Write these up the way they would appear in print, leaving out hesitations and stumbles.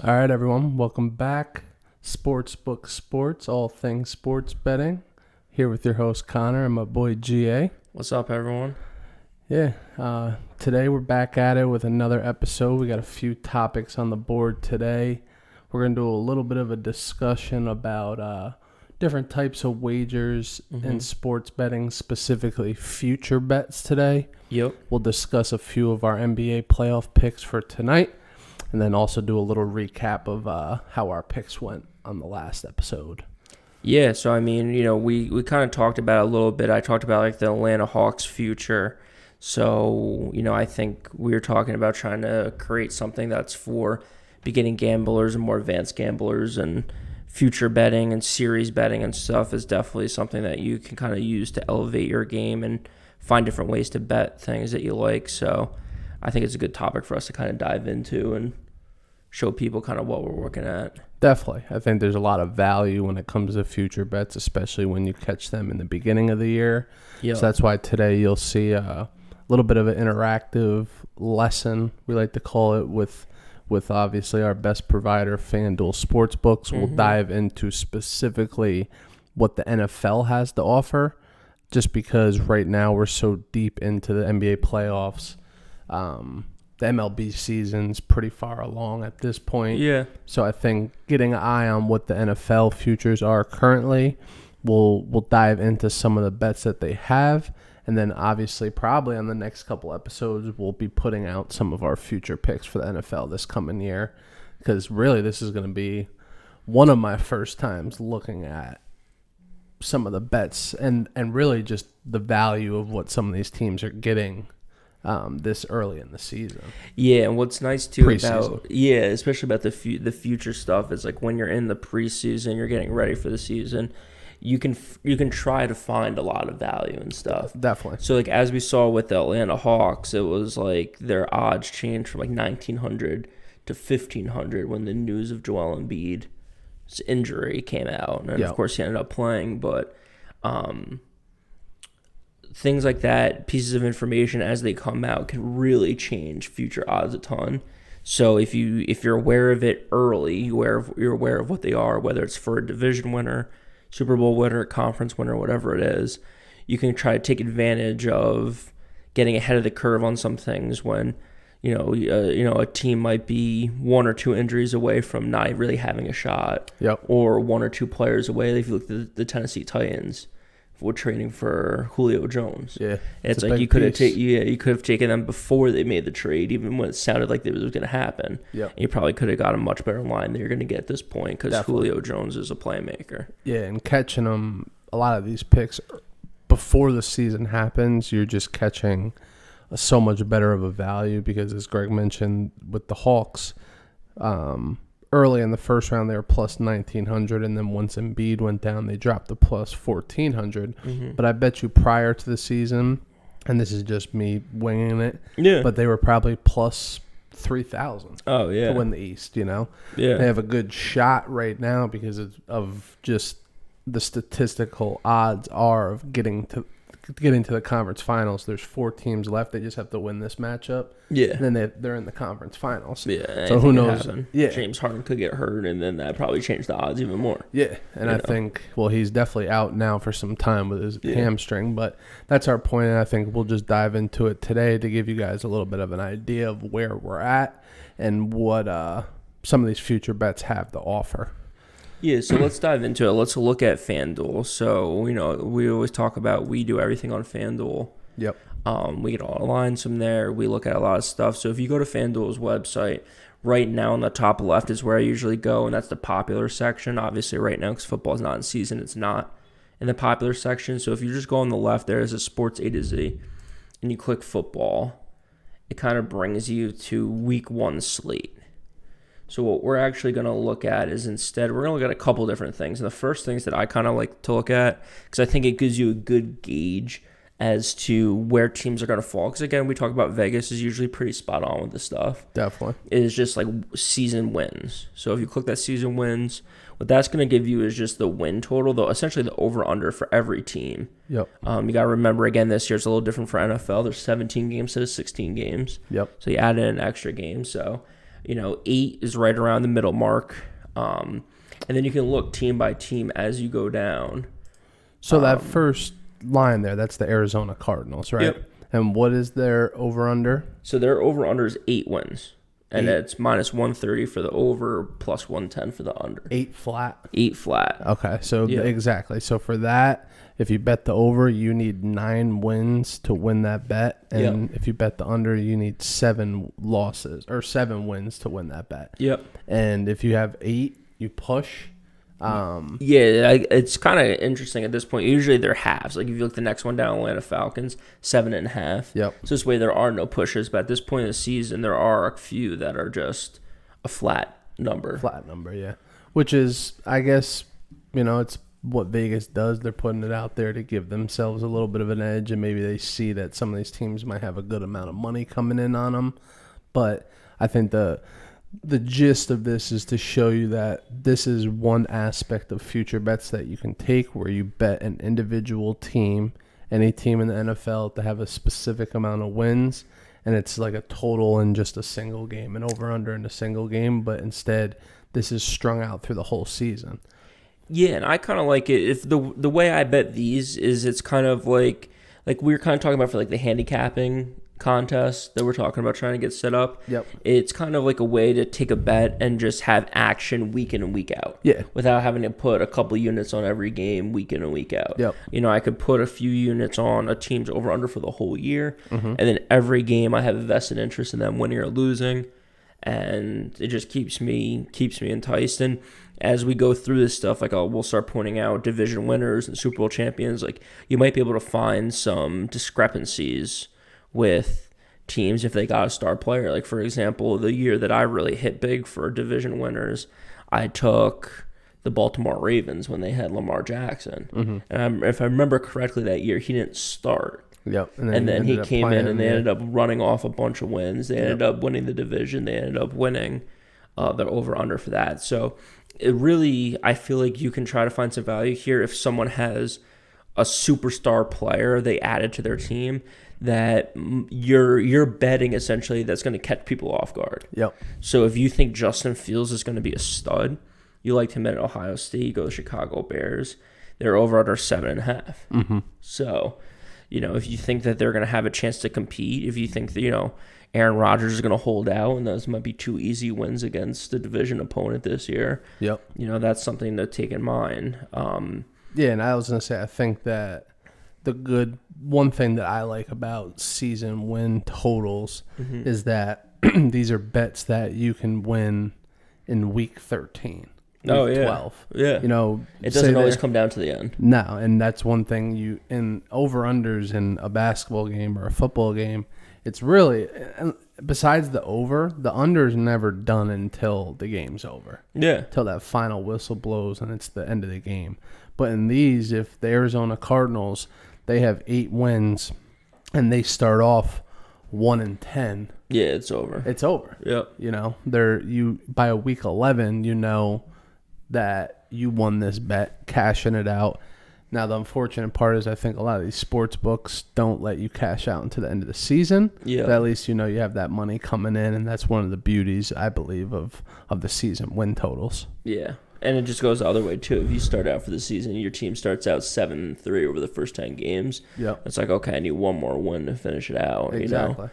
All right, everyone. Welcome back. SportsBook Sports, all things sports betting. Here with your host, Conor, and my boy, GA. What's up, everyone? Yeah, today we're back at it with another episode. We got a few topics on the board today. We're going to do a little bit of a discussion about different types of wagers in sports betting, specifically future bets today. Yep. We'll discuss a few of our NBA playoff picks for tonight. And then also do a little recap of how our picks went on the last episode. Yeah, so I mean, we kind of talked about it a little bit. I talked about like the Atlanta Hawks future. So, I think we were talking about trying to create something that's for beginning gamblers and more advanced gamblers, and future betting and series betting and stuff is definitely something that you can kind of use to elevate your game and find different ways to bet things that you like. So I think it's a good topic for us to kind of dive into and show people kind of what we're working at. Definitely. I think there's a lot of value when it comes to future bets, especially when you catch them in the beginning of the year. Yep. So that's why today you'll see a little bit of an interactive lesson, we like to call it, with obviously our best provider, Fanduel Sportsbooks. We'll dive into specifically what the NFL has to offer, just because right now we're so deep into the NBA playoffs. The MLB season's pretty far along at this point. Yeah. So I think getting an eye on what the NFL futures are currently, we'll dive into some of the bets that they have. And then obviously probably on the next couple episodes, we'll be putting out some of our future picks for the NFL this coming year. Because really this is going to be one of my first times looking at some of the bets and really just the value of what some of these teams are getting this early in the season. Yeah, and what's nice too Preseason. especially about the future stuff is like when you're in the preseason, you're getting ready for the season, you can try to find a lot of value and stuff. Definitely. So like as we saw with the Atlanta Hawks, it was like their odds changed from like 1,900 to 1,500 when the news of Joel Embiid's injury came out, and of course he ended up playing, but things like that, pieces of information as they come out can really change future odds a ton. So if you're aware of it early, you're aware of what they are, whether it's for a division winner, Super Bowl winner, conference winner, whatever it is, you can try to take advantage of getting ahead of the curve on some things when a team might be one or two injuries away from not really having a shot, or one or two players away. If you look at the Tennessee Titans, we're trading for Julio Jones. Yeah, it's like you could have taken them before they made the trade, even when it sounded like it was going to happen. Yeah, and you probably could have got a much better line than you're going to get at this point because Julio Jones is a playmaker. Yeah, and catching them, a lot of these picks before the season happens, you're just catching so much better of a value because, as Greg mentioned, with the Hawks, early in the first round, they were plus 1,900, and then once Embiid went down, they dropped to plus 1,400. But I bet you prior to the season, and this is just me winging it, but they were probably plus 3,000 to win the East, They have a good shot right now because of just the statistical odds are of getting to the conference finals. There's 4 teams left. They just have to win this matchup. Yeah. And then they're in the conference finals. Yeah. So who knows? Yeah. James Harden could get hurt, and then that probably changed the odds even more. Yeah. And I think, he's definitely out now for some time with his hamstring. But that's our point, and I think we'll just dive into it today to give you guys a little bit of an idea of where we're at and what some of these future bets have to offer. Yeah, so let's dive into it. Let's look at FanDuel. So, we always talk about we do everything on FanDuel. Yep. We get all the lines from there. We look at a lot of stuff. So if you go to FanDuel's website, right now on the top left is where I usually go, and that's the popular section. Obviously right now, because football's not in season, it's not in the popular section. So if you just go on the left, there is a Sports A to Z, and you click football, it kind of brings you to week 1 slate. So what we're actually going to look at is instead, we're going to look at a couple different things. And the first things that I kind of like to look at, because I think it gives you a good gauge as to where teams are going to fall. Because again, we talk about Vegas is usually pretty spot on with this stuff. Definitely. It is just like season wins. So if you click that season wins, what that's going to give you is just the win total, though essentially the over-under for every team. Yep. You got to remember, again, this year's a little different for NFL. There's 17 games instead of 16 games. Yep. So you add in an extra game. So 8 is right around the middle mark. And then you can look team by team as you go down. So that first line there, that's the Arizona Cardinals, right? Yep. And what is their over-under? So their over-under is 8 wins. And it's minus 130 for the over, plus 110 for the under. 8 flat? 8 flat. Okay, so exactly. So for that, if you bet the over, you need 9 wins to win that bet. And if you bet the under, you need 7 losses or 7 wins to win that bet. Yep. And if you have 8, you push. It's kind of interesting at this point. Usually they're halves. Like if you look the next one down, Atlanta Falcons, 7.5. Yep. So this way there are no pushes, but at this point in the season, there are a few that are just a flat number. Flat number, yeah. Which is, I guess, it's what Vegas does. They're putting it out there to give themselves a little bit of an edge, and maybe they see that some of these teams might have a good amount of money coming in on them. But I think the gist of this is to show you that this is one aspect of future bets that you can take where you bet an individual team, any team in the NFL, to have a specific amount of wins, and it's like a total in just a single game, an over-under in a single game, but instead this is strung out through the whole season. Yeah, and I kind of like it. If the way I bet these is it's kind of like we were kind of talking about for like the handicapping contest that we're talking about trying to get set up. Yep. It's kind of like a way to take a bet and just have action week in and week out. Yeah. Without having to put a couple units on every game week in and week out. Yep. I could put a few units on a team's over under for the whole year, and then every game I have a vested interest in them winning or losing, and it just keeps me enticed. And as we go through this stuff, we'll start pointing out division winners and Super Bowl champions. Like you might be able to find some discrepancies with teams if they got a star player. Like, for example, the year that I really hit big for division winners, I took the Baltimore Ravens when they had Lamar Jackson. And if I remember correctly, that year he didn't start. Yep. And then he came in and they ended up running off a bunch of wins. They ended up winning the division. They ended up winning the over-under for that. So it really, I feel like you can try to find some value here if someone has a superstar player they added to their team that you're betting essentially that's going to catch people off guard. Yep. So if you think Justin Fields is going to be a stud, you liked him at Ohio State, you go to Chicago Bears, they're over under 7.5. So, if you think that they're going to have a chance to compete, if you think that, Aaron Rodgers is going to hold out and those might be 2 easy wins against the division opponent this year. Yep. That's something to take in mind. Yeah, and I was going to say, I think that one thing that I like about season win totals is that these are bets that you can win in week 13, week 12. Yeah. It doesn't always come down to the end. No, and that's one thing in over-unders in a basketball game or a football game, it's really, besides the over, the under is never done until the game's over. Yeah. Until that final whistle blows and it's the end of the game. But in these, if the Arizona Cardinals, they have 8 wins, and they start off 1-10. Yeah, it's over. It's over. Yep. By a week 11, you know that you won this bet, cashing it out. Now, the unfortunate part is I think a lot of these sports books don't let you cash out until the end of the season. Yeah. But at least you have that money coming in, and that's one of the beauties, I believe, of the season win totals. Yeah. And it just goes the other way, too. If you start out for the season, your team starts out 7-3 over the first 10 games. Yep. It's like, okay, I need one more win to finish it out. Exactly.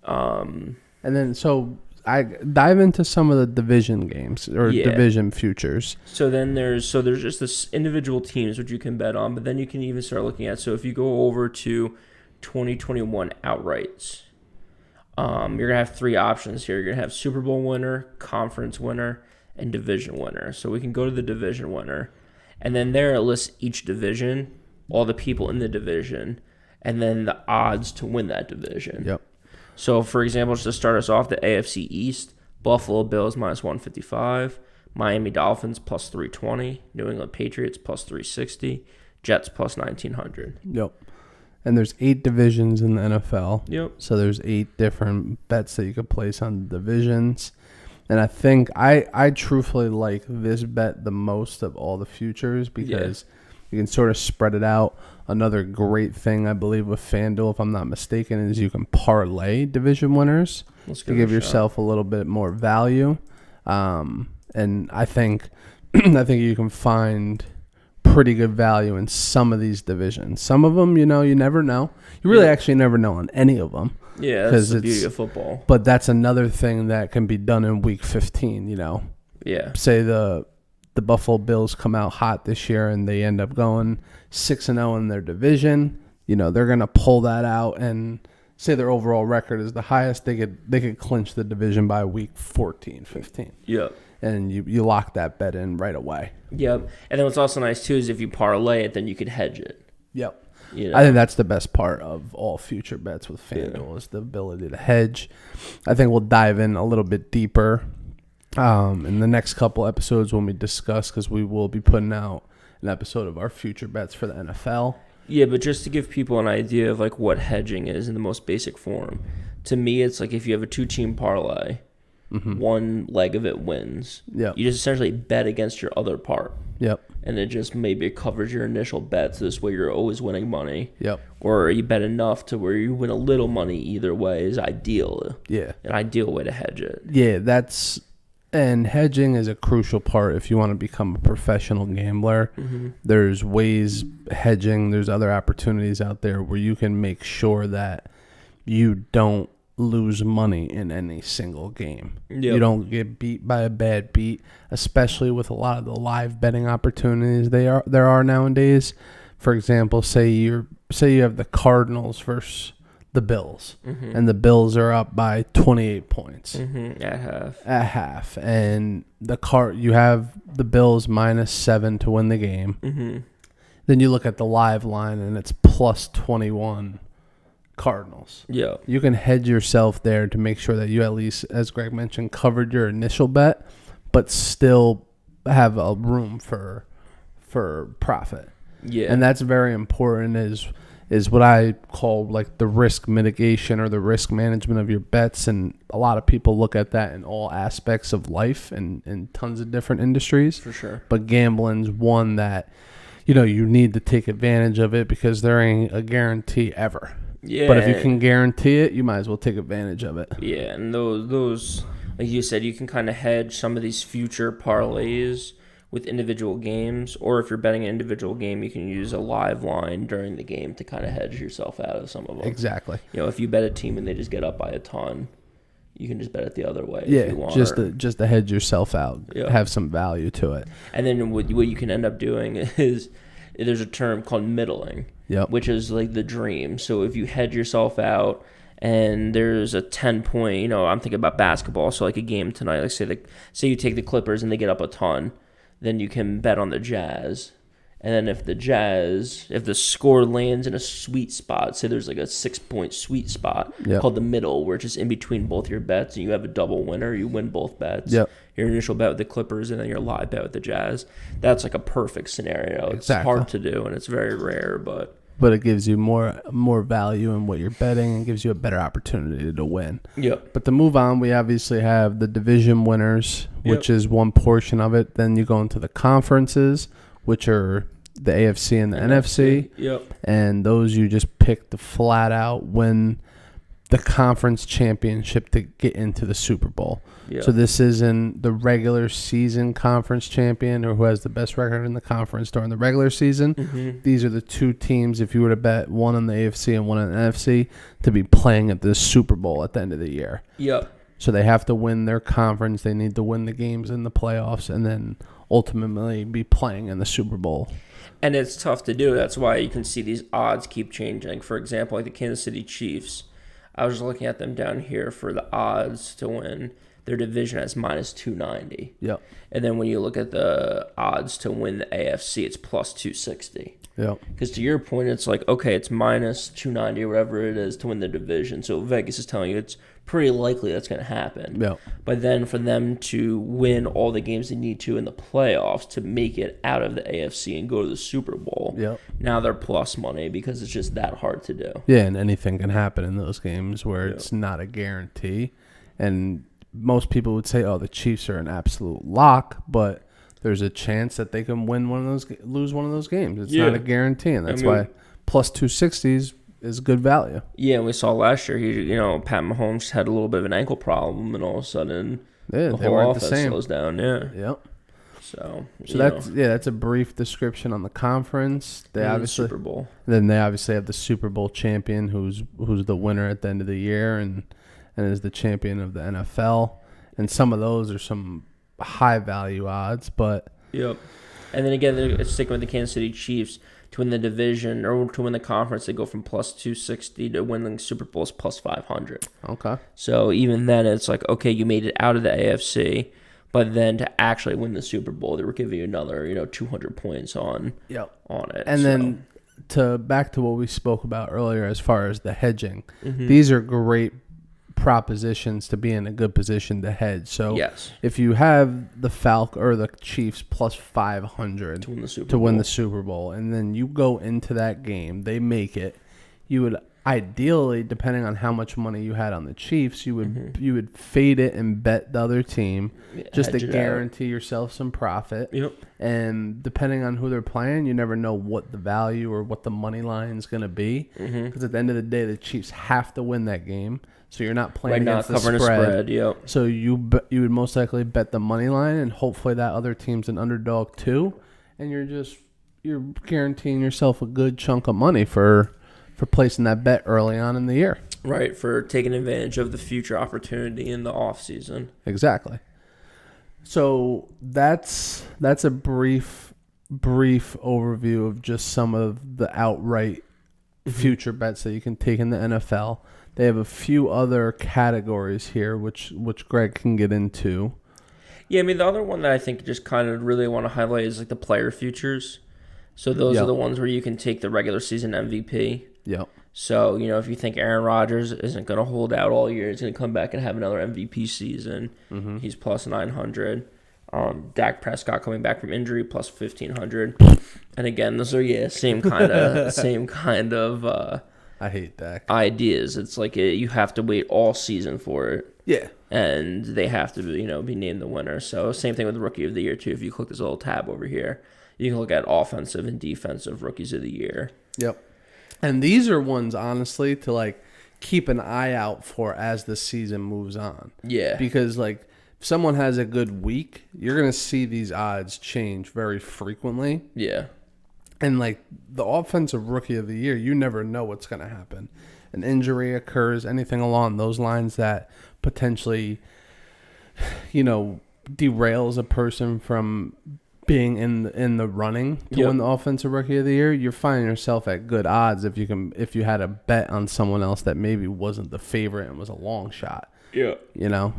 And then, so I dive into some of the division games or division futures. So then there's just this individual teams which you can bet on, but then you can even start looking at, so if you go over to 2021 outrights, you're going to have 3 options here. You're going to have Super Bowl winner, conference winner, and division winner. So we can go to the division winner, and then there it lists each division, all the people in the division, and then the odds to win that division. Yep. So, for example, just to start us off, the AFC East, Buffalo Bills minus 155, Miami Dolphins plus 320, New England Patriots plus 360, Jets plus 1900. Yep. And there's 8 divisions in the NFL. Yep. So there's 8 different bets that you could place on the divisions. And I think I truthfully like this bet the most of all the futures because you can sort of spread it out Another great thing, I believe, with FanDuel, if I'm not mistaken, is you can parlay division winners to give yourself a little bit more value. And I think you can find pretty good value in some of these divisions. Some of them, you never know. You really actually never know on any of them. Yeah, that's the beauty of football. But that's another thing that can be done in week 15, Yeah. Say the Buffalo Bills come out hot this year and they end up going 6-0 in their division. They're going to pull that out and say their overall record is the highest. They could clinch the division by week 14, 15. Yep. And you lock that bet in right away. Yep. And then what's also nice, too, is if you parlay it, then you could hedge it. Yep. I think that's the best part of all future bets with FanDuel is the ability to hedge. I think we'll dive in a little bit deeper in the next couple episodes when we discuss, because we will be putting out an episode of our future bets for the NFL. Yeah, but just to give people an idea of like what hedging is in the most basic form, to me it's like if you have a 2-team parlay, one leg of it wins. Yep. You just essentially bet against your other part. Yep. And it just maybe covers your initial bet, so this way you're always winning money. Yep. Or you bet enough to where you win a little money either way is ideal. Yeah. An ideal way to hedge it. Yeah, and hedging is a crucial part if you want to become a professional gambler. There's ways hedging, there's other opportunities out there where you can make sure that you don't lose money in any single game. Yep. You don't get beat by a bad beat, especially with a lot of the live betting opportunities there are nowadays. For example, say you have the Cardinals versus the Bills, and the Bills are up by 28 points at half, and you have the Bills -7 to win the game. Then you look at the live line, and it's +21 Cardinals. Yeah, you can hedge yourself there to make sure that you at least, as Greg mentioned, covered your initial bet, but still have a room for profit. Yeah, and that's very important. Is what I call like the risk mitigation or the risk management of your bets. And a lot of people look at that in all aspects of life and in tons of different industries. For sure. But gambling's one that, you need to take advantage of it because there ain't a guarantee ever. Yeah. But if you can guarantee it, you might as well take advantage of it. Yeah, and those like you said, you can kind of hedge some of these future parlays with individual games, or if you're betting an individual game, you can use a live line during the game to kind of hedge yourself out of some of them. Exactly. If you bet a team and they just get up by a ton, you can just bet it the other way. Yeah, if you want, just to hedge yourself out, have some value to it. And then what you can end up doing is there's a term called middling, which is like the dream. So if you hedge yourself out and there's a 10-point, I'm thinking about basketball, so like a game tonight, like say you take the Clippers and they get up a ton, then you can bet on the Jazz. And then if the score lands in a sweet spot, say there's like a 6-point sweet spot called the middle, where it's just in between both your bets and you have a double winner, you win both bets. Yep. Your initial bet with the Clippers and then your live bet with the Jazz. That's like a perfect scenario. It's hard to do and it's very rare, but it gives you more value in what you're betting and gives you a better opportunity to win. Yep. But to move on, we obviously have the division winners, which is one portion of it. Then you go into the conferences, which are the AFC and the NFC. Yep. And those you just pick to flat out win the conference championship to get into the Super Bowl. Yep. So this isn't the regular season conference champion or who has the best record in the conference during the regular season. These are the two teams, if you were to bet one in the AFC and one in the NFC, to be playing at the Super Bowl at the end of the year. Yep. So they have to win their conference. They need to win the games in the playoffs and then ultimately be playing in the Super Bowl. And it's tough to do. That's why you can see these odds keep changing. For example, like the Kansas City Chiefs. I was looking at them down here for the odds to win their division as -290. Yep. And then when you look at the odds to win the AFC, it's +260. Yep. Because to your point, it's like, okay, it's -290 or whatever it is to win the division. So Vegas is telling you it's pretty likely that's going to happen. Yep. But then for them to win all the games they need to in the playoffs to make it out of the AFC and go to the Super Bowl, now they're plus money because it's just that hard to do. Yeah, and anything can happen in those games where it's not a guarantee. And most people would say, the Chiefs are an absolute lock, but there's a chance that they can lose one of those games. It's not a guarantee, and that's why plus 260s is good value. Yeah, and we saw last year, Pat Mahomes had a little bit of an ankle problem, and all of a sudden, Yeah, the they whole weren't the offense same. slows down. Yeah. Yep. So that's a brief description on the conference. They obviously Super Bowl. Then they obviously have the Super Bowl champion, who's the winner at the end of the year, and is the champion of the NFL. And some of those are some high value odds, but yep. And then again, they're sticking with the Kansas City Chiefs to win the division or to win the conference. They go from plus 260 to winning the Super Bowl is plus 500. Okay. So even then, it's like, okay, you made it out of the AFC. But then to actually win the Super Bowl, they were giving you another, 200 points on it. And then back to what we spoke about earlier as far as the hedging. Mm-hmm. These are great propositions to be in a good position to hedge. So yes. if you have the Falcons or the Chiefs plus 500 to win the Super Bowl, and then you go into that game, they make it, you would ideally, depending on how much money you had on the Chiefs, you would fade it and bet the other team just to guarantee yourself some profit. Yep. And depending on who they're playing, you never know what the value or what the money line is going to be. Because at the end of the day, the Chiefs have to win that game. So you're not playing against the spread. Yep. So you would most likely bet the money line, and hopefully that other team's an underdog too. And you're guaranteeing yourself a good chunk of money for placing that bet early on in the year. Right, for taking advantage of the future opportunity in the offseason. Exactly. So that's a brief overview of just some of the outright future bets that you can take in the NFL. They have a few other categories here, which Greg can get into. Yeah, I mean, the other one that I think just kind of really want to highlight is like the player futures. So those are the ones where you can take the regular season MVP. Yep. So, if you think Aaron Rodgers isn't going to hold out all year, he's going to come back and have another MVP season. He's plus 900. Dak Prescott coming back from injury, plus 1,500. And again, those are same kind of I hate Dak ideas. It's like you have to wait all season for it. Yeah. And they have to be named the winner. So same thing with the Rookie of the Year too. If you click this little tab over here, you can look at offensive and defensive Rookies of the Year. Yep. And these are ones, honestly, to keep an eye out for as the season moves on. Yeah. Because if someone has a good week, you're going to see these odds change very frequently. Yeah. And the offensive Rookie of the Year, you never know what's going to happen. An injury occurs, anything along those lines that potentially, derails a person from being in the running to win the offensive Rookie of the Year. You're finding yourself at good odds if you had a bet on someone else that maybe wasn't the favorite and was a long shot. Yeah.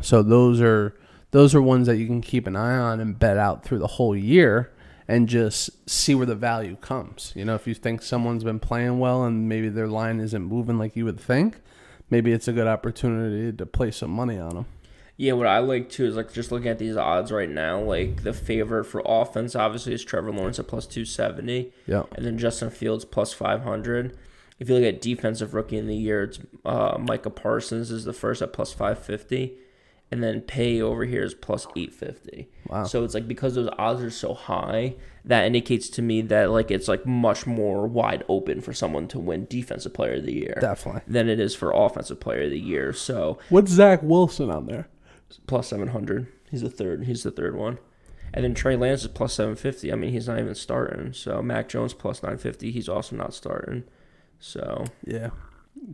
So those are ones that you can keep an eye on and bet out through the whole year and just see where the value comes. If you think someone's been playing well and maybe their line isn't moving like you would think, maybe it's a good opportunity to place some money on them. Yeah, what I like too is just looking at these odds right now. The favorite for offense obviously is Trevor Lawrence at plus 270. Yeah. And then Justin Fields plus 500. If you look at defensive Rookie in the Year, it's Micah Parsons is the first at plus 550. And then Pay over here is plus 850. Wow. So it's because those odds are so high, that indicates to me that it's much more wide open for someone to win Defensive Player of the Year. Definitely. Than it is for Offensive Player of the Year. So what's Zach Wilson on there? Plus 700. He's the third one. And then Trey Lance is plus 750. I mean, he's not even starting. So Mac Jones plus 950. He's also not starting. So yeah.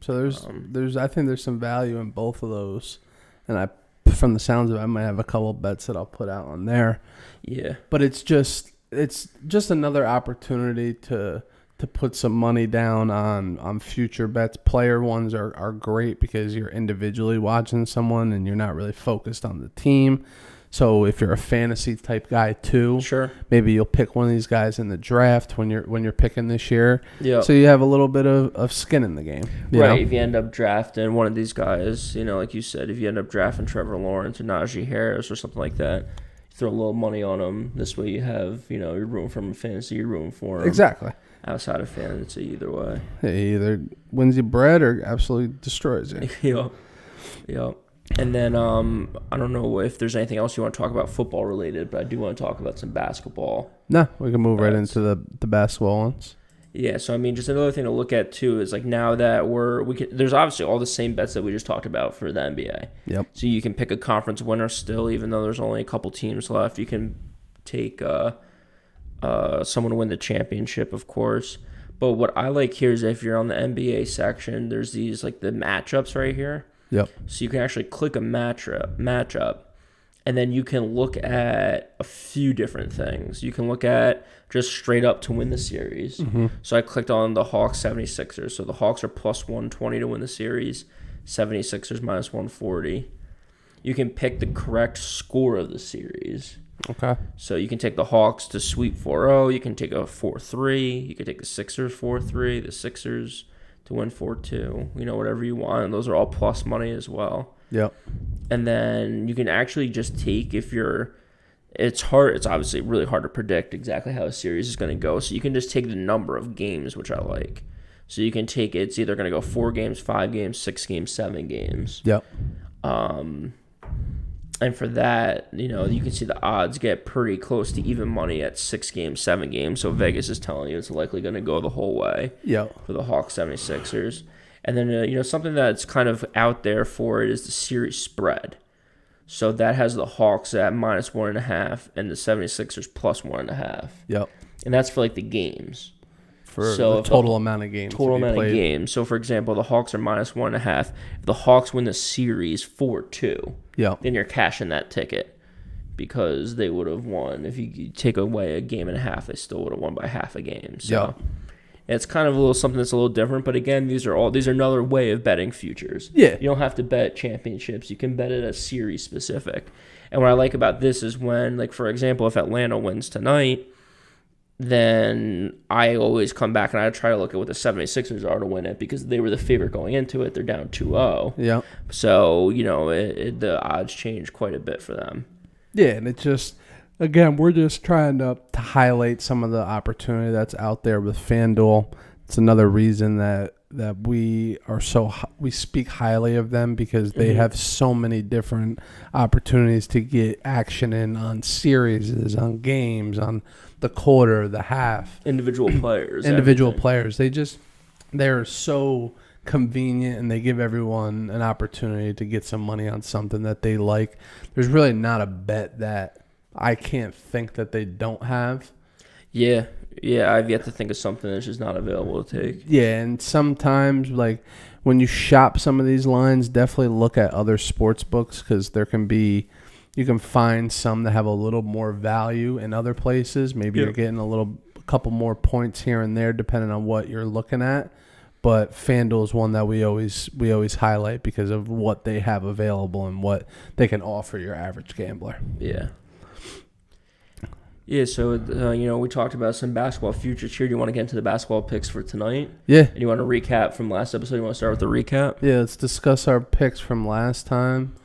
So there's I think there's some value in both of those. And from the sounds of it, I might have a couple bets that I'll put out on there. Yeah. But it's just another opportunity to put some money down on future bets. Player ones are great because you're individually watching someone and you're not really focused on the team. So if you're a fantasy type guy too, sure, maybe you'll pick one of these guys in the draft when you're picking this year. Yeah. So you have a little bit of skin in the game. Right. If you end up drafting one of these guys, like you said, if you end up drafting Trevor Lawrence or Najee Harris or something like that, throw a little money on them. This way you have, you're rooting for him in fantasy, you're rooting for him. Exactly. Outside of fantasy, either way. It either wins you bread or absolutely destroys you. Yep. And then I don't know if there's anything else you want to talk about football related, but I do want to talk about some basketball. No, we can move right into the basketball ones. Yeah, so I mean, just another thing to look at too is like now that there's obviously all the same bets that we just talked about for the NBA. Yep. So you can pick a conference winner still, even though there's only a couple teams left. You can take someone to win the championship, of course. But what I like here is if you're on the NBA section, there's these like the matchups right here. Yep. So you can actually click a matchup, and then you can look at a few different things. You can look at just straight up to win the series. Mm-hmm. So I clicked on the Hawks 76ers. So the Hawks are plus 120 to win the series, 76ers minus 140. You can pick the correct score of the series. Okay. So you can take the Hawks to sweep 4-0. You can take a 4-3. You can take the Sixers 4-3. The Sixers to win 4-2. Whatever you want. And those are all plus money as well. Yep. And then you can actually just take it's obviously really hard to predict exactly how a series is going to go. So you can just take the number of games, which I like. So you can take it's either going to go 4 games, 5 games, 6 games, 7 games. Yep. And for that, you can see the odds get pretty close to even money at 6 games, 7 games. So Vegas is telling you it's likely going to go the whole way for the Hawks 76ers. And then, something that's kind of out there for it is the series spread. So that has the Hawks at minus 1.5 and the 76ers plus 1.5. Yep. And that's for like the games. For the total amount of games. Total amount of games. So, for example, the Hawks are minus 1.5. If the Hawks win the series 4-2, then you're cashing that ticket because they would have won. If you take away a game and a half, they still would have won by half a game. So it's kind of a little something that's a little different. But again, these are another way of betting futures. Yeah. You don't have to bet championships. You can bet it as series specific. And what I like about this is when, like, for example, if Atlanta wins tonight, then I always come back and I try to look at what the 76ers are to win it because they were the favorite going into it. They're down 2-0. Yeah. So, the odds change quite a bit for them. Yeah, and it just, again, we're just trying to highlight some of the opportunity that's out there with FanDuel. It's another reason that we speak highly of them because they have so many different opportunities to get action in on series, on games, on the quarter, the half. Individual players. They're so convenient and they give everyone an opportunity to get some money on something that they like. There's really not a bet that I can't think that they don't have. Yeah, I've yet to think of something that's just not available to take. Yeah, and sometimes, like, when you shop some of these lines, definitely look at other sports books because you can find some that have a little more value in other places. Maybe you're getting a couple more points here and there depending on what you're looking at. But FanDuel is one that we always highlight because of what they have available and what they can offer your average gambler. Yeah. Yeah, so, we talked about some basketball futures here. Do you want to get into the basketball picks for tonight? Yeah. And you want to recap from last episode? You want to start with the recap? Yeah, let's discuss our picks from last time.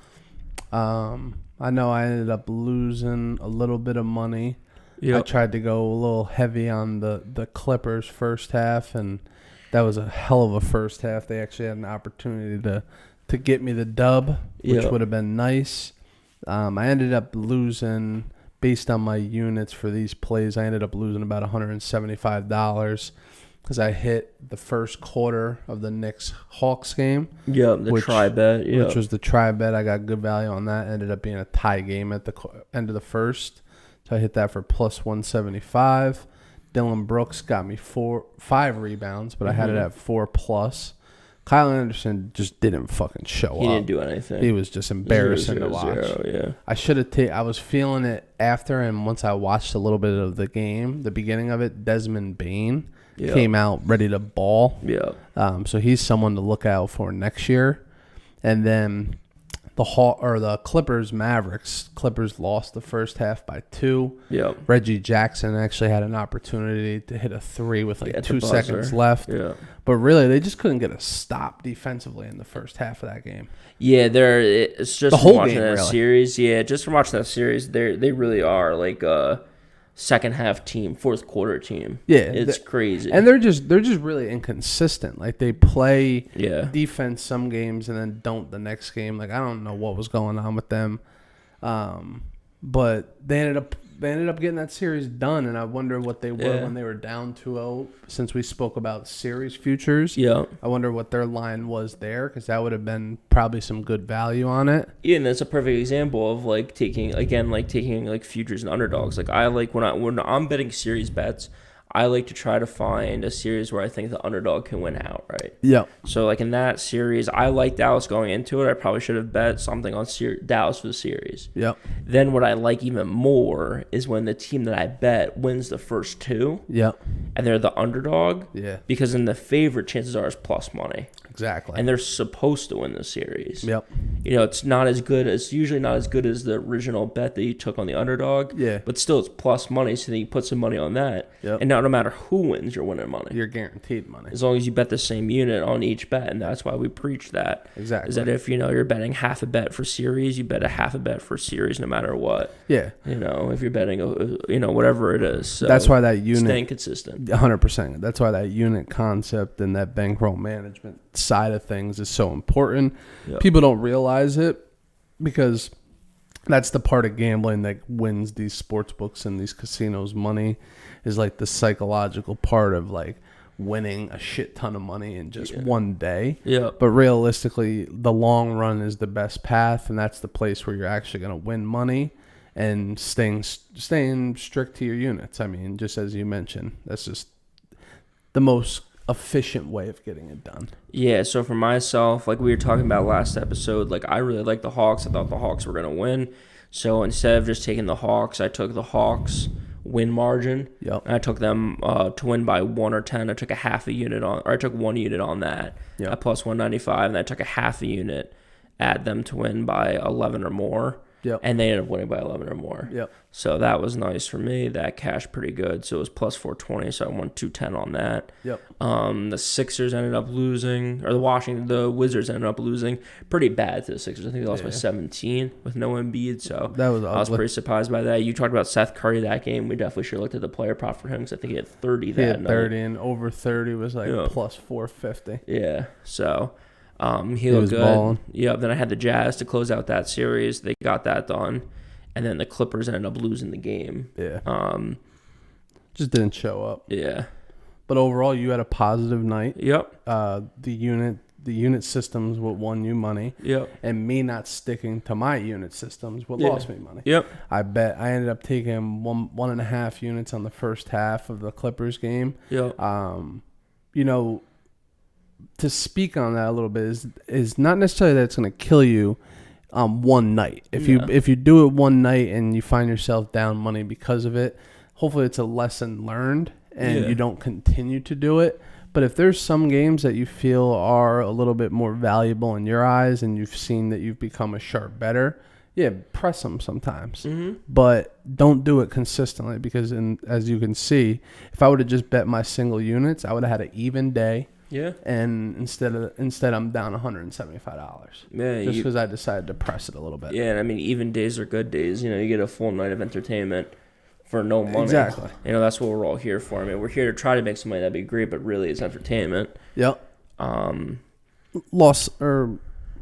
I know I ended up losing a little bit of money. Yep. I tried to go a little heavy on the Clippers first half, and that was a hell of a first half. They actually had an opportunity to get me the dub, which would have been nice. I ended up losing... Based on my units for these plays, I ended up losing about $175 because I hit the first quarter of the Knicks-Hawks game. Yeah, tri-bet. Yep. Which was the tri-bet. I got good value on that. Ended up being a tie game at the end of the first. So I hit that for plus 175. Dylan Brooks got me 5 rebounds, but I had it at 4+. Kyle Anderson just didn't fucking show up. He didn't do anything. He was just embarrassing to watch. 0, I should have I was feeling it after, and once I watched a little bit of the game, the beginning of it, Desmond Bane came out ready to ball. Yeah. So he's someone to look out for next year. And then the Clippers Mavericks. Clippers lost the first half by 2. Yeah. Reggie Jackson actually had an opportunity to hit a 3 with 2 seconds left. Yeah. But really, they just couldn't get a stop defensively in the first half of that game. Yeah, it's just the whole watching game, that really. series. Yeah, just from watching that series, they really are like a second half team, fourth quarter team. Yeah, it's crazy. And they're just really inconsistent. Like they play defense some games and then don't the next game. Like I don't know what was going on with them. But they ended up they ended up getting that series done, and I wonder what they were Yeah. when they were down 2-0. Since we spoke about series futures, Yeah. I wonder what their line was there, because that would have been probably some good value on it. Yeah, and that's a perfect example of like taking like futures and underdogs. Like I like when I'm betting series bets, I like to try to find a series where I think the underdog can win outright. Yeah. So like in that series, I like Dallas going into it. I probably should have bet something on Dallas for the series. Yep. Then what I like even more is when the team that I bet wins the first two, Yep. and they're the underdog. Yeah. Because then the favorite chances are is plus money, Exactly. and they're supposed to win the series. Yep. You know, it's usually not as good as the original bet that you took on the underdog. Yeah. But still, it's plus money, so then you put some money on that. Yep. And now no matter who wins, you're winning money. You're guaranteed money. As long as you bet the same unit on each bet, and that's why we preach that. Exactly. Is that if you're betting half a bet for series, you bet a half a bet for series no matter what. Yeah. If you're betting, whatever it is. So that's why that unit staying consistent. 100%. That's why that unit concept and that bankroll management side of things is so important. Yep. People don't realize it because that's the part of gambling that wins these sports books and these casinos money, is like the psychological part of like winning a shit ton of money in just one day. Yeah. But realistically, the long run is the best path, and that's the place where you're actually going to win money and staying strict to your units. I mean, just as you mentioned, that's just the most efficient way of getting it done. Yeah, so for myself, like we were talking about last episode, like I really like the Hawks. I thought the Hawks were going to win. So instead of just taking the Hawks, I took the Hawks win margin. Yep. And I took them to win by 1 or 10. I took a half a unit I took 1 unit on that at plus 195, and I took a half a unit at them to win by 11 or more. Yep. And they ended up winning by 11 or more. Yep. So that was nice for me. That cashed pretty good. So it was plus 420. So I won 210 on that. Yep. The Sixers ended up losing, or the Wizards ended up losing pretty bad to the Sixers. I think they lost by 17 with no Embiid. So that was I was pretty surprised by that. You talked about Seth Curry that game. We definitely should have looked at the player prop for him because I think he had 30 that night. He had 30, and over 30 was like plus 450. Yeah. So he looked good. Balling. Yeah. Then I had the Jazz to close out that series. They got that done. And then the Clippers ended up losing the game. Yeah. Just didn't show up. Yeah. But overall, you had a positive night. Yep. The unit systems what won you money. Yep. And me not sticking to my unit systems what lost me money. Yep. I ended up taking 1.5 units on the first half of the Clippers game. Yep. To speak on that a little bit is not necessarily that it's going to kill you one night. If you do it one night and you find yourself down money because of it, hopefully it's a lesson learned and you don't continue to do it. But if there's some games that you feel are a little bit more valuable in your eyes and you've seen that you've become a sharp bettor, press them sometimes. Mm-hmm. But don't do it consistently because, as you can see, if I would have just bet my single units, I would have had an even day. Yeah. And instead I'm down $175. Yeah. Just because I decided to press it a little bit. Yeah, and I mean, even days are good days. You get a full night of entertainment for no money. Exactly. That's what we're all here for. I mean, we're here to try to make some money. That'd be great, but really it's entertainment. Yep. Lost or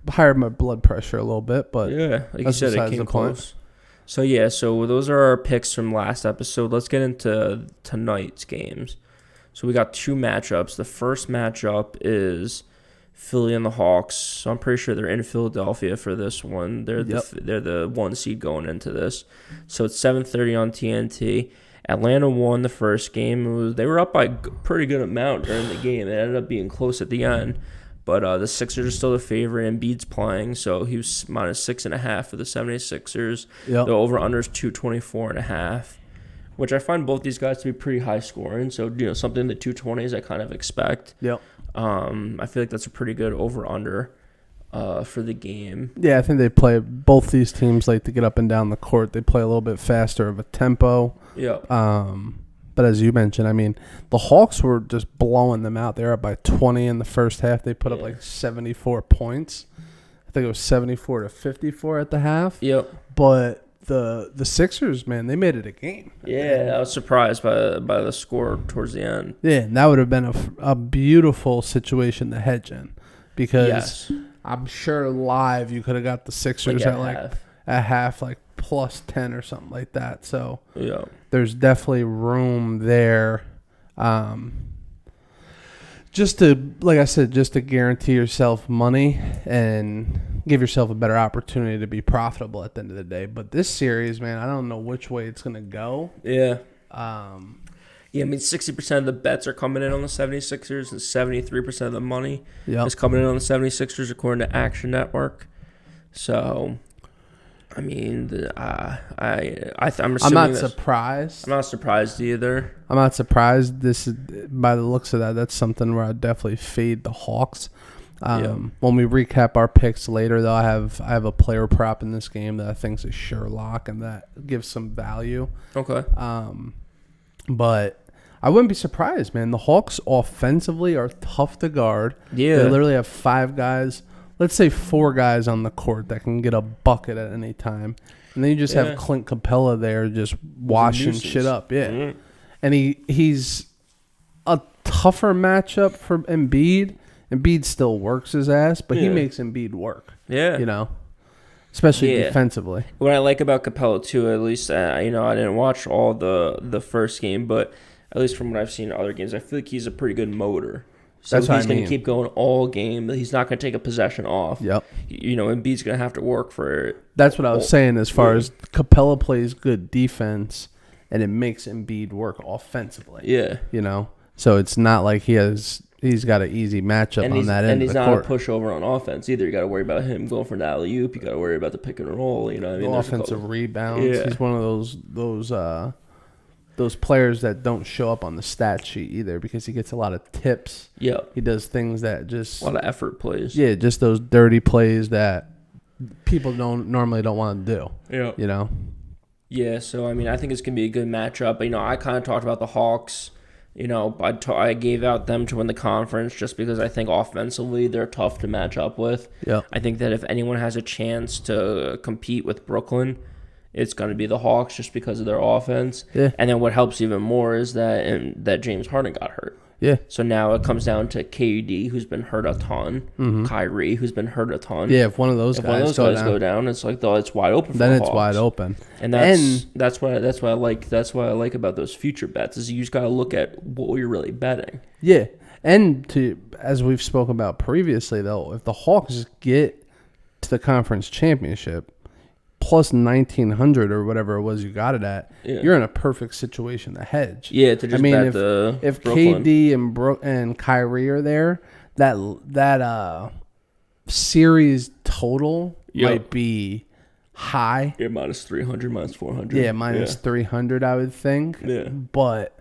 higher my blood pressure a little bit, but yeah, like you said, it came close. So those are our picks from last episode. Let's get into tonight's games. So we got 2 matchups. The first matchup is Philly and the Hawks. So I'm pretty sure they're in Philadelphia for this one. They're the 1 seed going into this. So it's 7:30 on TNT. Atlanta won the first game. They were up by a pretty good amount during the game. It ended up being close at the end. But the Sixers are still the favorite. Embiid's playing, so he was minus 6.5 for the 76ers. Yep. The over-under is 224.5. Which I find both these guys to be pretty high scoring. So, something in the 220s I kind of expect. Yep. I feel like that's a pretty good over-under for the game. Yeah, I think both these teams like to get up and down the court. They play a little bit faster of a tempo. Yep. But as you mentioned, I mean, the Hawks were just blowing them out. They were up by 20 in the first half. They put up like 74 points. I think it was 74-54 at the half. Yep. But the Sixers, man, they made it a game. Yeah, I was surprised by the score towards the end. Yeah, and that would have been a beautiful situation to hedge in because I'm sure live you could have got the Sixers at half plus 10 or something like that. So Yeah. there's definitely room there. Just to, like I said, just to guarantee yourself money and give yourself a better opportunity to be profitable at the end of the day. But this series, man, I don't know which way it's going to go. Yeah. Yeah, I mean, 60% of the bets are coming in on the 76ers, and 73% of the money is coming in on the 76ers, according to Action Network. So, I mean, I'm assuming I'm not surprised. I'm not surprised either. I'm not surprised. This is, by the looks of that, that's something where I'd definitely fade the Hawks. When we recap our picks later, though, I have a player prop in this game that I think is a sure lock, and that gives some value. Okay. But I wouldn't be surprised, man. The Hawks offensively are tough to guard. Yeah. They literally have 5 guys, let's say 4 guys on the court that can get a bucket at any time. And then you just have Clint Capella there just washing shit up. Yeah. Mm-hmm. And he's a tougher matchup for Embiid. Embiid still works his ass, but he makes Embiid work. Yeah. You know? Especially defensively. What I like about Capella, too, at least, I didn't watch all the first game, but at least from what I've seen in other games, I feel like he's a pretty good motor. So he's going to keep going all game. He's not going to take a possession off. Yep. Embiid's going to have to work for it. That's what I was saying as far as Capella plays good defense, and it makes Embiid work offensively. Yeah. You know? So it's not like he's got an easy matchup on that end of the court. And he's not a pushover on offense either. You got to worry about him going for an alley-oop. You got to worry about the pick and roll. You know what I mean? Offensive rebounds. Yeah. He's one of those players that don't show up on the stat sheet either because he gets a lot of tips. Yeah. He does things that just... A lot of effort plays. Yeah, just those dirty plays that people normally don't want to do. Yeah. You know? Yeah, so, I mean, I think it's going to be a good matchup. I kind of talked about the Hawks. I gave out them to win the conference just because I think offensively they're tough to match up with. Yeah. I think that if anyone has a chance to compete with Brooklyn, it's going to be the Hawks just because of their offense. Yeah. And then what helps even more is that James Harden got hurt. Yeah. So now it comes down to KD, who's been hurt a ton, Kyrie, who's been hurt a ton. Yeah, if one of those guys go down, it's like it's wide open. Then it's wide open, and that's what I like about those future bets is you just got to look at what you're really betting. Yeah, and as we've spoken about previously, though, if the Hawks get to the conference championship plus 1,900 or whatever it was you got it at, you're in a perfect situation to hedge. Yeah, to just bet if Brooklyn. KD and Kyrie are there, that series total might be high. Yeah, minus 300, minus 400. Yeah, minus 300, I would think. Yeah. But,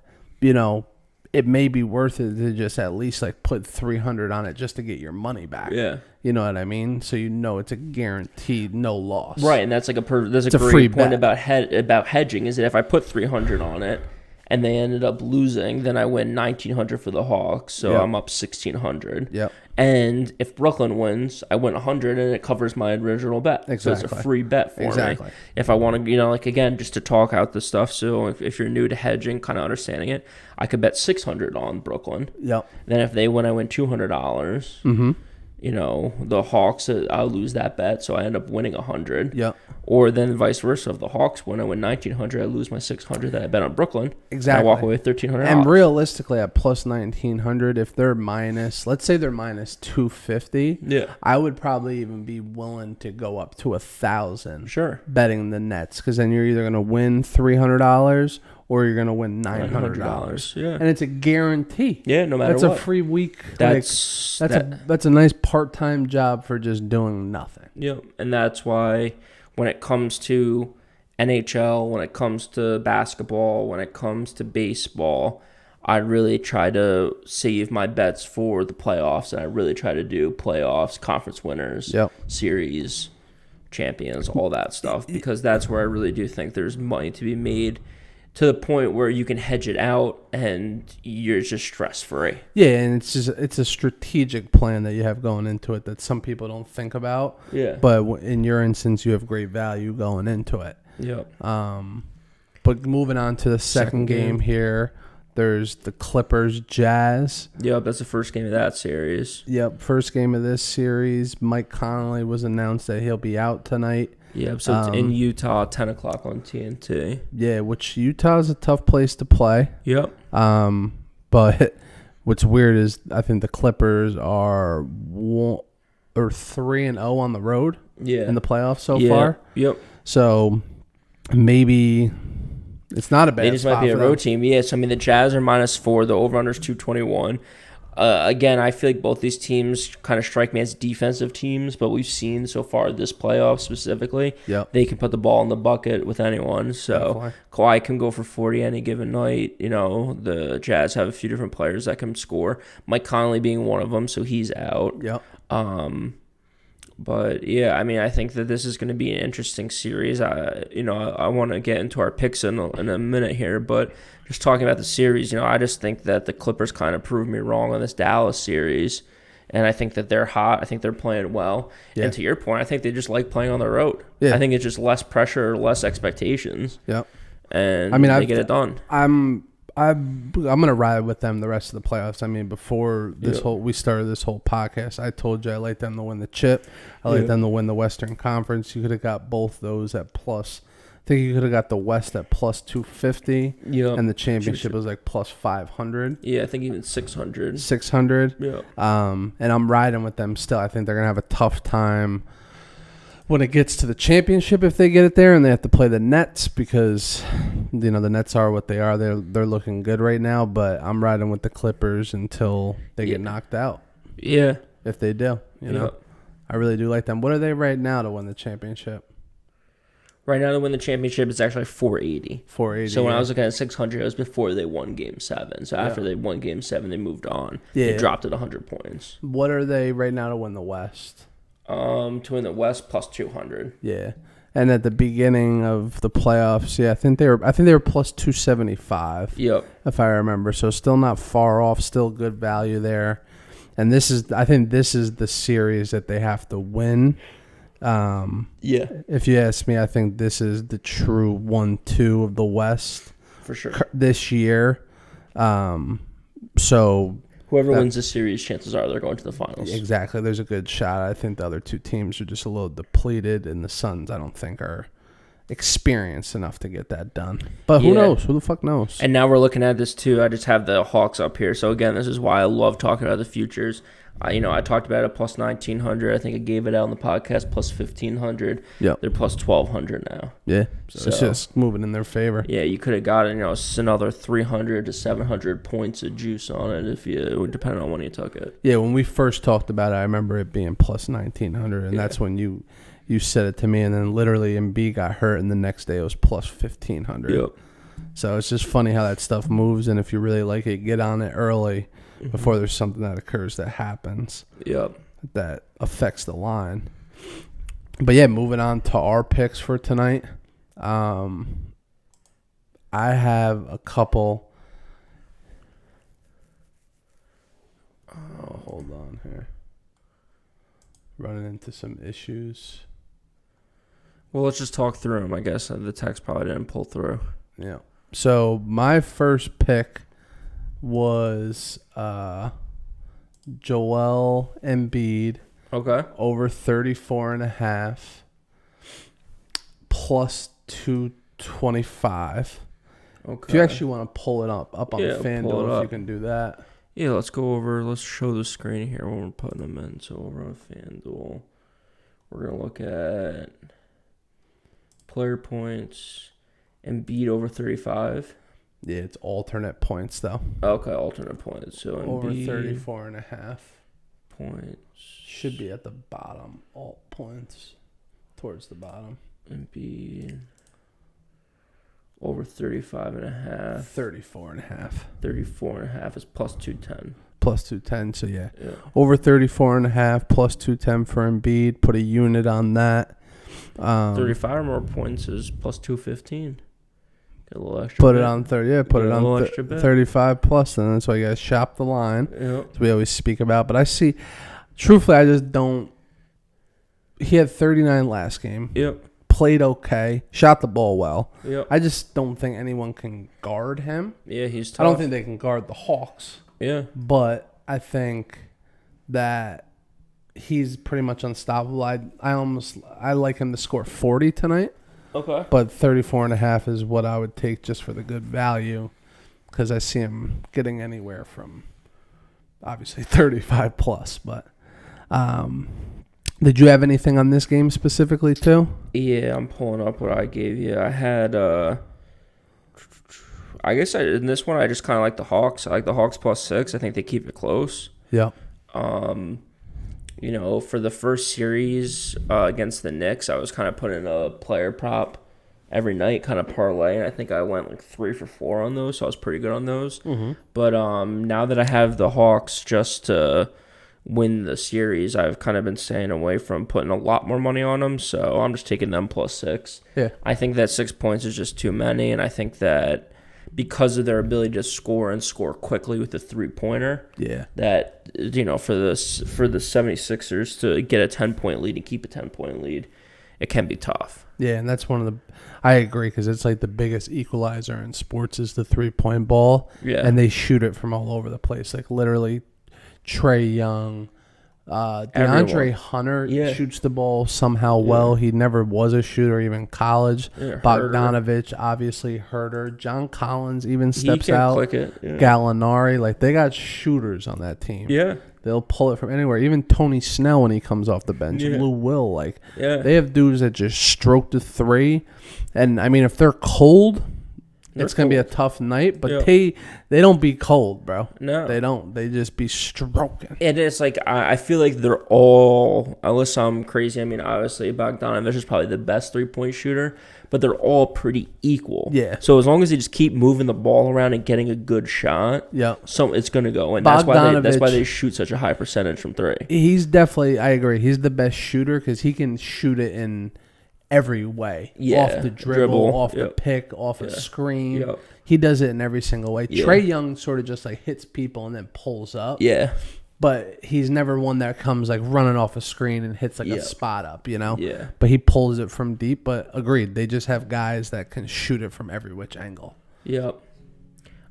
it may be worth it to just at least put 300 on it just to get your money back. Yeah. You know what I mean? So it's a guaranteed no loss. Right, and that's a great point about hedging is that if I put 300 on it and they ended up losing, then I win 1,900 for the Hawks, so I'm up 1,600. Yep. And if Brooklyn wins, I win 100 and it covers my original bet. Exactly. So it's a free bet for me. If I want to, again, just to talk out the stuff, so if you're new to hedging, kind of understanding it, I could bet 600 on Brooklyn. Yep. Then if they win, I win $200. Mm-hmm. The Hawks, I'll lose that bet, so I end up winning 100. Yep. Or then vice versa. If the Hawks win, I win 1,900. I lose my 600 that I bet on Brooklyn. Exactly. And I walk away with $1,300. And realistically, at plus 1,900, if they're let's say they're minus 250, I would probably even be willing to go up to 1,000. Sure. Betting the Nets, because then you're either going to win $300 or you're going to win $900. Yeah. And it's a guarantee. Yeah, no matter what. That's a free week. That's a nice part-time job for just doing nothing. Yeah, and that's why when it comes to NHL, when it comes to basketball, when it comes to baseball, I really try to save my bets for the playoffs, and I really try to do playoffs, conference winners, series, champions, all that stuff, because that's where I really do think there's money to be made to the point where you can hedge it out and you're just stress-free. Yeah, and it's a strategic plan that you have going into it that some people don't think about. Yeah. But in your instance, you have great value going into it. Yep. But moving on to the second game here, There's the Clippers Jazz. Yep, that's the first game of that series. Yep, first game of this series. Mike Conley was announced that he'll be out tonight. Yep, so it's in Utah, 10 o'clock on TNT. Yeah, which Utah is a tough place to play. Yep. But what's weird is I think the Clippers are 3-0 on the road in the playoffs so far. Yep. So maybe it's not a bad spot. They just might be a road team. Yeah, so I mean the Jazz are -4. The over-under is 221. Again, I feel like both these teams kind of strike me as defensive teams, but we've seen so far this playoff specifically, they can put the ball in the bucket with anyone. So definitely. Kawhi can go for 40 any given night. You know, the Jazz have a few different players that can score. Mike Conley being one of them, so he's out. Yep. But yeah, I mean, I think that this is going to be an interesting series. I want to get into our picks in a minute here, but just talking about the series, I just think that the Clippers kind of proved me wrong on this Dallas series, and I think that they're hot. I think they're playing well, and to your point, I think they just like playing on the road. Yeah. I think it's just less pressure, less expectations. Yep. And they get it done. I'm gonna ride with them the rest of the playoffs. I mean, before we started this whole podcast, I told you I like them to win the chip. I like them to win the Western Conference. You could have got both those at plus. I think you could have got the West at plus 250. Yeah. And the championship was like plus 500. Yeah, I think even 600. 600. Yeah. And I'm riding with them still. I think they're gonna have a tough time when it gets to the championship, if they get it there, and they have to play the Nets because, the Nets are what they are. They're looking good right now, but I'm riding with the Clippers until they get knocked out. Yeah. If they do, I really do like them. What are they right now to win the championship? Right now to win the championship, it's actually 480. 480. So when I was looking at 600, it was before they won Game 7. So after they won Game 7, they moved on. Yeah. They dropped it 100 points. What are they right now to win the West? To win the West plus 200. Yeah, and at the beginning of the playoffs, I think they were plus 275. Yep, if I remember. So still not far off. Still good value there. And I think this is the series that they have to win. If you ask me, I think this is the true 1-2 of the West for sure this year. So. Whoever wins this series, chances are they're going to the finals. Exactly. There's a good shot. I think the other two teams are just a little depleted, and the Suns, I don't think, are experienced enough to get that done. But who knows? Who the fuck knows? And now we're looking at this, too. I just have the Hawks up here. So, again, this is why I love talking about the futures. I talked about it plus 1,900. I think I gave it out on the podcast plus 1,500. Yeah, they're plus 1,200 now. Yeah, so it's just moving in their favor. Yeah, you could have gotten another 300 to 700 points of juice on it depending on when you took it. Yeah, when we first talked about it, I remember it being plus 1,900, and that's when you said it to me, and then literally Embiid got hurt, and the next day it was plus 1,500. Yep. So it's just funny how that stuff moves, and if you really like it, get on it early. Before there's something that occurs that happens. Yep. That affects the line. But yeah, moving on to our picks for tonight. I have a couple. Oh, hold on here. Running into some issues. Well, let's just talk through them, I guess. The text probably didn't pull through. Yeah. So my first pick was Joel Embiid. Okay. Over 34.5 plus 225. Okay. If you actually want to pull it up on Fanduel, if you can do that. Yeah, let's show the screen here when we're putting them in. So over on Fanduel, we're going to look at player points, Embiid over 35. Yeah, it's alternate points, though. Okay, alternate points. So over 34.5 points. Should be at the bottom. Alt points. Towards the bottom. Embiid. Over 35.5. 34.5. 34.5 is plus 210. Plus 210, so yeah. Over 34.5 plus 210 for Embiid. Put a unit on that. 35 or more points is plus 215. Get a little extra. Put it on 30. Yeah, put it on 35 plus, and that's why you guys shop the line. Yep. We always speak about. But I see, truthfully, I just don't. He had 39 last game. Yep. played okay, shot the ball well. Yep. I just don't think anyone can guard him. Yeah, he's tough. I don't think they can guard the Hawks. Yeah. But I think that he's pretty much unstoppable. I like him to score 40 tonight. Okay. But 34.5 is what I would take just for the good value, because I see him getting anywhere from obviously 35 plus. But did you have anything on this game specifically too? Yeah, I'm pulling up what I gave you. I had I guess in this one I just kind of like the Hawks. I like the Hawks +6. I think they keep it close. Yeah. You know, for the first series against the Knicks, I was kind of putting a player prop every night, kind of parlay, and I think I went like 3 for 4 on those, so I was pretty good on those. Mm-hmm. But now that I have the Hawks just to win the series, I've kind of been staying away from putting a lot more money on them, so I'm just taking them +6. Yeah. I think that 6 points is just too many, and I think that because of their ability to score and score quickly with the three-pointer, Yeah. that, you know, for the 76ers to get a 10-point lead and keep a 10-point lead, it can be tough. Yeah, and that's one of the – I agree, because it's like the biggest equalizer in sports is the three-point ball. Yeah. And they shoot it from all over the place. Like literally Trae Young, DeAndre Hunter shoots the ball somehow well. He never was a shooter, even in college. Yeah, Bogdanovich, obviously, Herter. John Collins even steps out. Click it. Yeah. Gallinari. Like, they got shooters on that team. Yeah. They'll pull it from anywhere. Even Tony Snell when he comes off the bench. Yeah. Lou Will. Like, Yeah. they have dudes that just stroke the three. And, I mean, if they're cold, it's going to be a tough night. But they don't be cold, bro. No. They don't. They just be stroking. And it's like, I feel like they're all, unless I'm crazy, I mean, obviously, Bogdanovich is probably the best three-point shooter, but they're all pretty equal. Yeah. So as long as they just keep moving the ball around and getting a good shot, so it's going to go. And that's why they shoot such a high percentage from three. He's definitely, I agree, he's the best shooter because he can shoot it in every way. Yeah. Off the dribble, off the pick, off a screen. Yep. He does it in every single way. Yeah. Trae Young sort of just like hits people and then pulls up. Yeah. But he's never one that comes like running off a screen and hits like a spot up, you know? Yeah. But he pulls it from deep. But agreed, they just have guys that can shoot it from every which angle. Yep.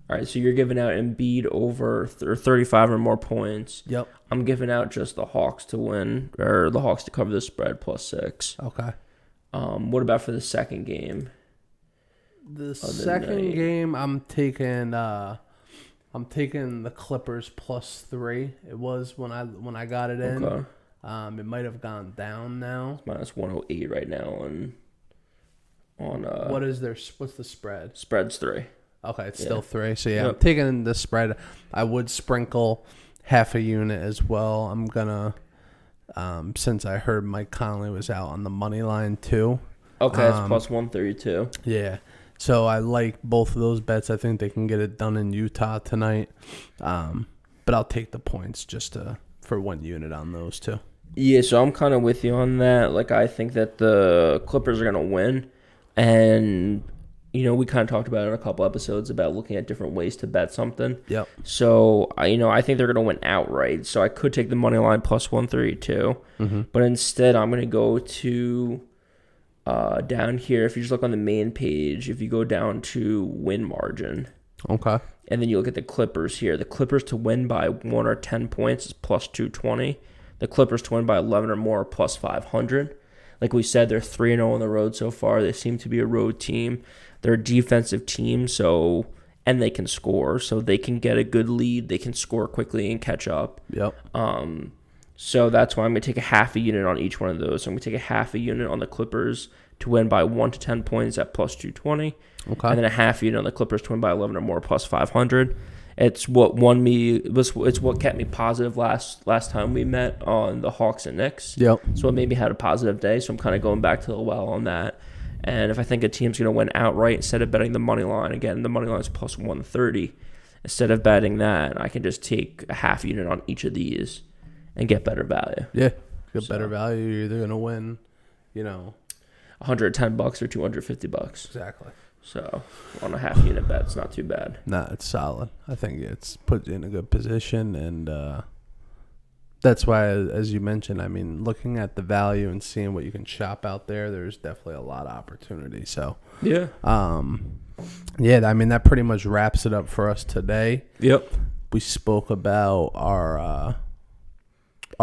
All right, so you're giving out Embiid over 35 or more points. Yep. I'm giving out just the Hawks to win, or the Hawks to cover the spread +6. Okay. What about for the second game? The second game, I'm taking the Clippers +3. It was when I got it in. Okay. It might have gone down now. It's -108 right now on what's the spread? Spread's 3. Okay, it's still 3. So I'm taking the spread. I would sprinkle half a unit as well. I'm gonna since I heard Mike Conley was out on the money line too. Okay, it's +132. Yeah. So I like both of those bets. I think they can get it done in Utah tonight. But I'll take the points just for 1 unit on those two. Yeah, so I'm kind of with you on that. Like, I think that the Clippers are going to win. And, you know, we kind of talked about it in a couple episodes about looking at different ways to bet something. Yep. So, I think they're going to win outright. So I could take the money line +132. Mm-hmm. But instead, I'm going to go to down here. If you just look on the main page, if you go down to win margin. Okay. And then you look at the Clippers here. The Clippers to win by 1 or 10 points is +220. The Clippers to win by 11 or more are +500. Like we said, they're 3-0 on the road so far. They seem to be a road team. They're a defensive team, and they can score. So they can get a good lead. They can score quickly and catch up. Yep. So that's why I'm going to take a half a unit on each one of those. So I'm going to take a half a unit on the Clippers to win by 1 to 10 points at +220. Okay. And then a half unit on the Clippers to win by 11 or more +500. It's what won me. It's what kept me positive last time we met on the Hawks and Knicks. Yep. So it made me had a positive day. So I'm kind of going back to the well on that. And if I think a team's going to win outright, instead of betting the money line, again, the money line is +130. Instead of betting that, I can just take a half unit on each of these and get better value. Yeah. Get better value. You're either going to win, $110 or $250. Exactly. So on a half unit bet, it's not too bad. Nah, it's solid. I think it's put you in a good position, and That's why, as you mentioned, I mean, looking at the value and seeing what you can shop out there, there's definitely a lot of opportunity. So, Yeah. yeah, I mean, that pretty much wraps it up for us today. Yep. We spoke about our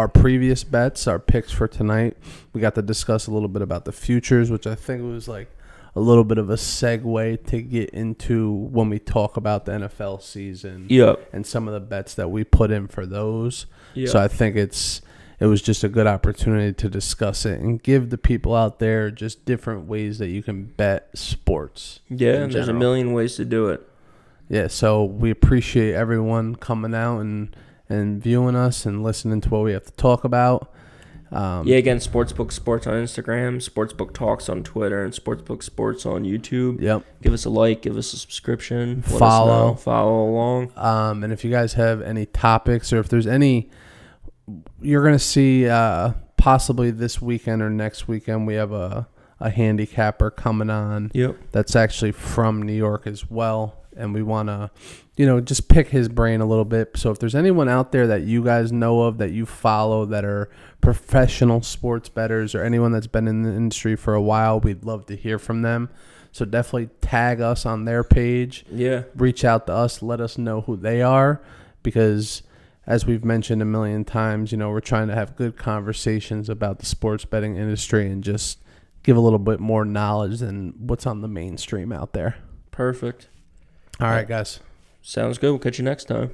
previous bets, our picks for tonight. We got to discuss a little bit about the futures, which I think was like a little bit of a segue to get into when we talk about the NFL season. Yep. And some of the bets that we put in for those. Yep. So I think it was just a good opportunity to discuss it and give the people out there just different ways that you can bet sports. Yeah, and there's a million ways to do it. Yeah, so we appreciate everyone coming out and viewing us and listening to what we have to talk about. Again, SportsBook Sports on Instagram, SportsBook Talks on Twitter, and SportsBook Sports on YouTube. Yep. Give us a like, give us a subscription. Follow along. And if you guys have any topics or if there's any, you're going to see possibly this weekend or next weekend, we have a handicapper coming on. Yep. That's actually from New York as well. And we want to, just pick his brain a little bit. So if there's anyone out there that you guys know of, that you follow, that are professional sports bettors or anyone that's been in the industry for a while, we'd love to hear from them. So definitely tag us on their page. Yeah. Reach out to us. Let us know who they are. Because as we've mentioned a million times, we're trying to have good conversations about the sports betting industry and just give a little bit more knowledge than what's on the mainstream out there. Perfect. All right, guys. Sounds good. We'll catch you next time.